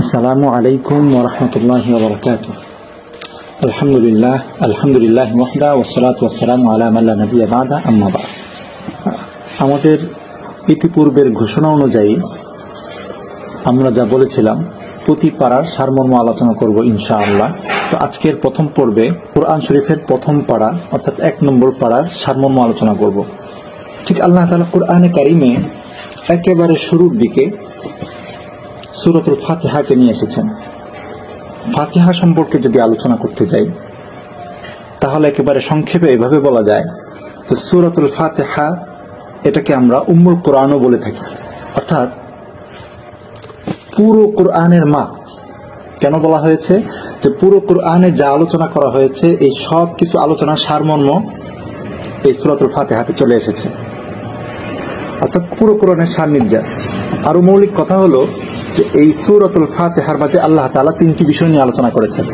আসসালামু আলাইকুম ওয়া রাহমাতুল্লাহি ওয়া বারাকাতুহু। আলহামদুলিল্লাহ ওয়াহদা ওয়াসসালাতু ওয়াসসালামু আলা মান লা নাবিয়্যা বা'দা, আম্মা বা'দ। আমাদের ইতিপূর্বের ঘোষণা অনুযায়ী আমরা যা বলেছিলাম প্রতি পারার সারমর্ম আলোচনা করব ইনশাআল্লাহ। তো আজকের প্রথম পর্বে কোরআন শরীফের প্রথম পারা অর্থাৎ 1 নম্বর পারার সারমর্ম আলোচনা করব। ঠিক আল্লাহ তাআলা কোরআনে কারিমে একেবারে শুরুর দিকে সূরাতুল ফাতিহাকে নিয়ে এসেছেন। ফাতিহা সম্পর্কে যদি আলোচনা করতে যাই তাহলে একেবারে সংক্ষেপে এভাবে বলা যায় যে সূরাতুল ফাতিহা এটাকে আমরা উম্মুল কোরআনও বলে থাকি, অর্থাৎ পুরো কোরআনের মা। কেন বলা হয়েছে যে পুরো কোরআনে যা আলোচনা করা হয়েছে এই সব কিছু আলোচনার সারমর্ম এই সূরাতুল ফাতিহাতে চলে এসেছে, অর্থাৎ পুরো কোরআনের সারনির্যাস। আরো মৌলিক কথা হলো যে এই সূরাতুল ফাতিহার মাঝে আল্লাহ তাআলা 3টি বিষয় নিয়ে আলোচনা করেছেন।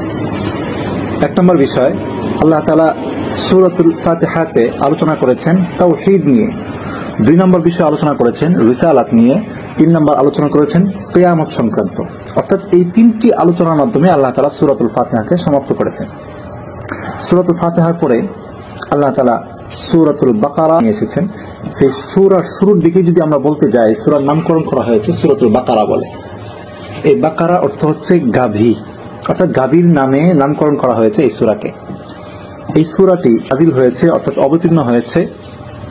1 নম্বর বিষয়, আল্লাহ তাআলা সূরাতুল ফাতিহাতে আলোচনা করেছেন তাওহীদ নিয়ে। 2 নম্বর বিষয় আলোচনা করেছেন রিসালাত নিয়ে। 3 নম্বর আলোচনা করেছেন কিয়ামত সংক্রান্ত। অর্থাৎ এই 3টি আলোচনার মাধ্যমে আল্লাহ তাআলা সূরাতুল ফাতিহাকে সমাপ্ত করেছেন। সূরাতুল ফাতিহার পরে আল্লাহ তাআলা সূরাতুল বাকারা নিয়ে এসেছেন। সেই সূরার শুরুর দিকে যদি আমরা বলতে যাই, সূরার নামকরণ করা হয়েছে সূরাতুল বাকারা বলে। এই বাকারা অর্থ হচ্ছে গাভী, অর্থাৎ গাভীর নামে নামকরণ করা হয়েছে এই সূরাকে। এই সূরাটি নাযিল হয়েছে অর্থাৎ অবতীর্ণ হয়েছে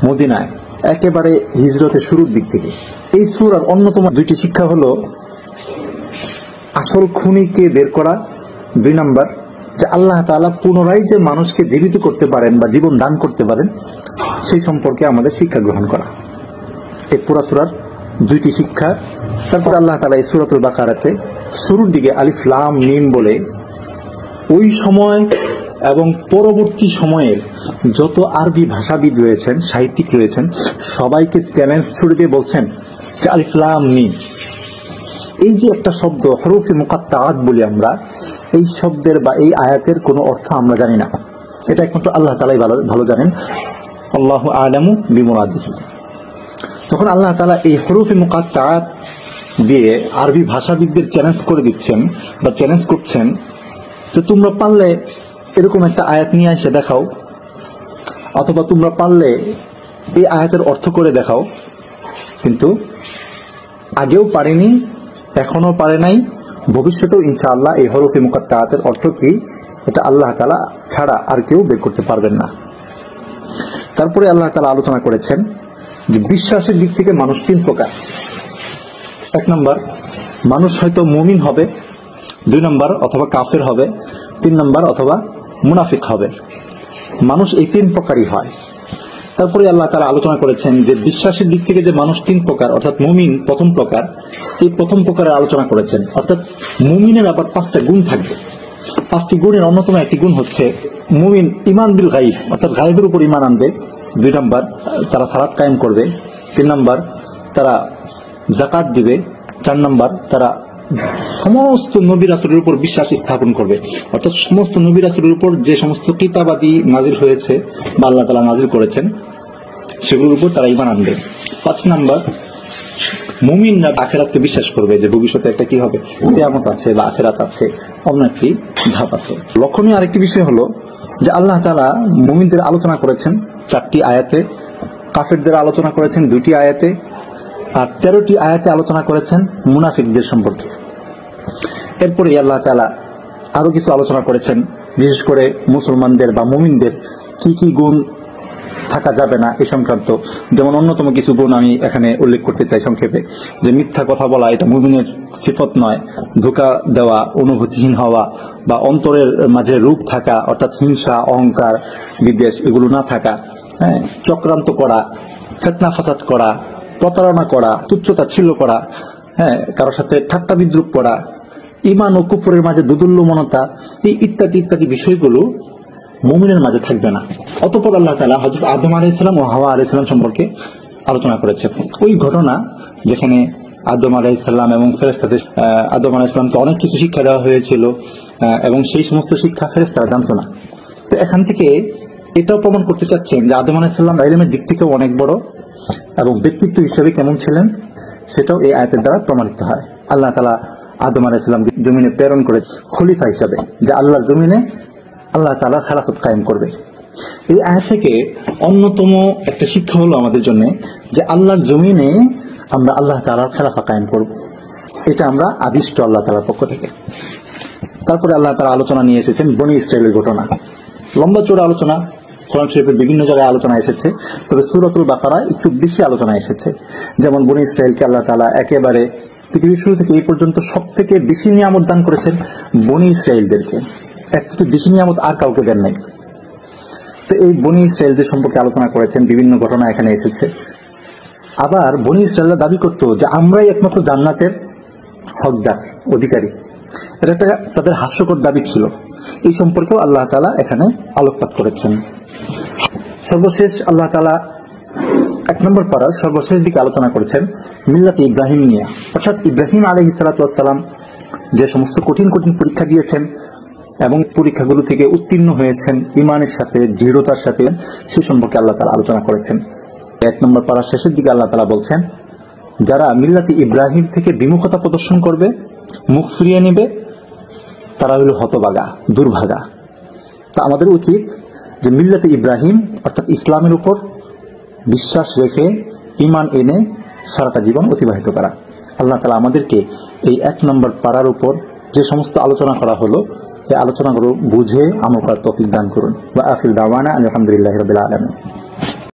মদিনায়, একেবারে হিজরতের শুরুর দিক থেকে। এই সূরার অন্যতম 2টি শিক্ষা হলো আসল খুনিকে বের করা, 2 নম্বর যে আল্লাহ তাআলা পুনরায় যে মানুষকে জীবিত করতে পারেন বা জীবন দান করতে পারেন সেই সম্পর্কে আমাদের শিক্ষা গ্রহণ করা। এই পুরা সূরার 2টি শিক্ষা। তারপর আল্লাহ তাআলা এই সূরাতুল বাকারাতে শুরুর দিকে আলিফ লাম মিম বলে ওই সময় এবং পরবর্তী সময়ের যত আরবি ভাষাবিদ রয়েছেন, সাহিত্যিক রয়েছেন, সবাইকে চ্যালেঞ্জ ছুড়ে দিয়ে বলছেন যে আলিফ লাম মিম এই যে একটা শব্দ হরফে মুকাত্তাআত বলি আমরা, এই শব্দের বা এই আয়াতের কোনো অর্থ আমরা জানি না। এটা একমাত্র আল্লাহ তাআলাই ভালো জানেন, আল্লাহু আ'লামু বিমুরাদিহি। তখন আল্লাহ তাআলা এই হরফে মুকাত্তাআত দিয়ে আরবি ভাষাবিদদের চ্যালেঞ্জ করে দিচ্ছেন বা চ্যালেঞ্জ করছেন যে তোমরা পারলে এরকম একটা আয়াত নিয়ে এসে দেখাও, অথবা তোমরা পারলে এই আয়াতের অর্থ করে দেখাও। কিন্তু আগেও পারেনি, এখনো পারে নাই, ভবিষ্যতেও ইনশাআল্লাহ এই হরফে মুকাত্তাআতের অর্থ কি এটা আল্লাহ তাআলা ছাড়া আর কেউ বের করতে পারবেন না। তারপরে আল্লাহ তাআলা আলোচনা করেছেন যে বিশ্বাসের দিক থেকে মানুষ 3 প্রকার। 1 নম্বর, মানুষ হয়তো মুমিন হবে, 2 নম্বর অথবা কাফের হবে, 3 নম্বর অথবা মুনাফিক হবে। মানুষ এই 3 প্রকারই হয়। তারপরে আল্লাহ তাআলা আলোচনা করেছেন যে বিশ্বাসের দিক থেকে যে মানুষ 3 প্রকার, অর্থাৎ মুমিন প্রথম প্রকার, এই প্রথম প্রকারের আলোচনা করেছেন। অর্থাৎ মুমিনের আবার 5টা গুণ থাকবে। 5টি গুণের অন্যতম একটি গুণ হচ্ছে মুমিন ঈমান বিল গায়ব, অর্থাৎ গায়বের উপর ঈমান আনবে। 2 নম্বর, তারা সালাত কায়েম করবে। 3 নম্বর, তারা যাকাত দিবে। 4 নম্বর, তারা সমস্ত নবী রাসূলের উপর বিশ্বাস স্থাপন করবে, অর্থাৎ সমস্ত নবী রাসূলের উপর যে সমস্ত কিতাবাদি নাজিল হয়েছে বা আল্লাহ তাআলা নাজিল করেছেন সেগুলোর উপর তারা ঈমান আনবে। 5 নম্বর, মুমিনরা আখিরাতকে বিশ্বাস করবে যে ভবিষ্যতে একটা কি হবে, কিয়ামত আছে বা আখিরাত আছে, অন্য একটি ধাপ আছে। লক্ষণীয় আরেকটি বিষয় হলো যে আল্লাহ তাআলা মুমিনদের আলোচনা করেছেন 4টি আয়াতে, কাফেরদের আলোচনা করেছেন 2টি আয়াতে, আর 13টি আয়াতে আলোচনা করেছেন মুনাফিকদের সম্পর্কে। এরপরে আল্লাহ তাআলা আরো কিছু আলোচনা করেছেন, বিশেষ করে মুসলমানদের বা মুমিনদের কি কি গুণ থাকা যাবে না এই সংক্রান্ত। যেমন অন্যতম কিছু গুণ আমি এখানে উল্লেখ করতে চাই সংক্ষেপে, যে মিথ্যা কথা বলা এটা মুমিনের সিফত নয়, ধোঁকা দেওয়া, অনুভূতিহীন হওয়া বা অন্তরের মাঝে রূপ থাকা, অর্থাৎ হিংসা, অহংকার, বিদ্বেষ এগুলো না থাকা, চক্রান্ত করা, ফিতনা ফাসাদ করা, প্রতারণা করা, তুচ্ছতাচ্ছিল্য করা, কারোর সাথে ঠাট্টা বিদ্রুপ করা, ঈমান ও কুফরের মাঝে দুদুল্যমনতা, এই ইত্যাদি ইত্যাদি বিষয়গুলো মুমিনের মাঝে থাকবে না। অতঃপর আল্লাহ তাআলা হযরত আদম আলাইহিস সালাম ও হাওয়া আলাইহিস সালাম সম্পর্কে আলোচনা করেছেন। ওই ঘটনা যেখানে আদম আলাইহিস সালাম এবং ফেরেশতাদের আদম আলাইহিস সালামকে অনেক কিছু শিক্ষা দেওয়া হয়েছিল এবং সেই সমস্ত শিক্ষা ফেরেশতারা জানতো না। তো এখান থেকে এটাও প্রমাণ করতে চাচ্ছেন যে আদম আলাইহিস সালাম ইলমের দিক থেকেও অনেক বড় এবং ব্যক্তিত্ব হিসেবে কেমন ছিলেন সেটাও এই আয়াতের দ্বারা প্রমাণিত হয়। আল্লাহ তাআলা আদম আলাইহিস সালামকে জমিনে প্রেরণ করে খলিফা হিসাবে, যে আল্লাহর জমিনে আল্লাহ তাআলার খেলাফত কায়েম করবে। এই আয়াত থেকে অন্যতম একটা শিক্ষা হলো আমাদের জন্য যে আল্লাহর জমিনে আমরা আল্লাহ তাআলার খেলাফা কায়েম করব। এটা আমরা আদিষ্ট আল্লাহ তাআলার পক্ষ থেকে। তারপরে আল্লাহ তাআলা আলোচনা নিয়ে এসেছেন বনি ইসরাইলের ঘটনা। লম্বা চৌড়া আলোচনা কোরআন শরীফের বিভিন্ন জায়গায় আলোচনা এসেছে, তবে সূরাতুল বাকারা একটু বেশি আলোচনা এসেছে। যেমন বনি ইসরাইলকে আল্লাহ তাআলা একেবারে পৃথিবীর শুরু থেকে এই পর্যন্ত সব থেকে বেশি নিয়ামত দান করেছেন বনি ইসরাইলদেরকে, এর থেকে বেশি নিয়ামত আর কাউকে দেন নাই। তো এই বনি ইসরাইলদের সম্পর্কে আলোচনা করেছেন, বিভিন্ন ঘটনা এখানে এসেছে। আবার বনি ইসরাইলরা দাবি করতো যে আমরাই একমাত্র জান্নাতের হকদার, অধিকারী। এটা একটা তাদের হাস্যকর দাবি ছিল। এই সম্পর্কেও আল্লাহ তাআলা এখানে আলোকপাত করেছেন। সর্বশেষ আল্লাহ তাআলা 1 নম্বর পারার সর্বশেষ দিকে আলোচনা করেছেন মিল্লাতে ইব্রাহিম নিয়ে, অর্থাৎ ইব্রাহিম আলাইহিস সালাতু ওয়াস সালাম যে সমস্ত কঠিন কঠিন পরীক্ষা দিয়েছেন এবং পরীক্ষাগুলো থেকে উত্তীর্ণ হয়েছেন ঈমানের সাথে, দৃঢ়তার সাথে, সে সম্পর্কে আল্লাহ তাআলা আলোচনা করেছেন। 1 নম্বর পারার শেষের দিকে আল্লাহ তাআলা বলছেন, যারা মিল্লাতে ইব্রাহিম থেকে বিমুখতা প্রদর্শন করবে, মুখ ফিরিয়ে নেবে, তারা হলো হতভাগা, দুর্ভাগা। তা আমাদের উচিত যে মিল্লাতে ইব্রাহিম অর্থাৎ ইসলামের উপর বিশ্বাস রেখে ঈমান এনে সারাটা জীবন অতিবাহিত করা। আল্লাহ তাআলা আমাদেরকে এই 1 নম্বর পারার উপর যে সমস্ত আলোচনা করা হলো, এই আলোচনাগুলো বুঝে আমল করার তৌফিক দান করুন। ওয়া আখিরু দাওয়ানা আলহামদুলিল্লাহি রাব্বিল আলামিন।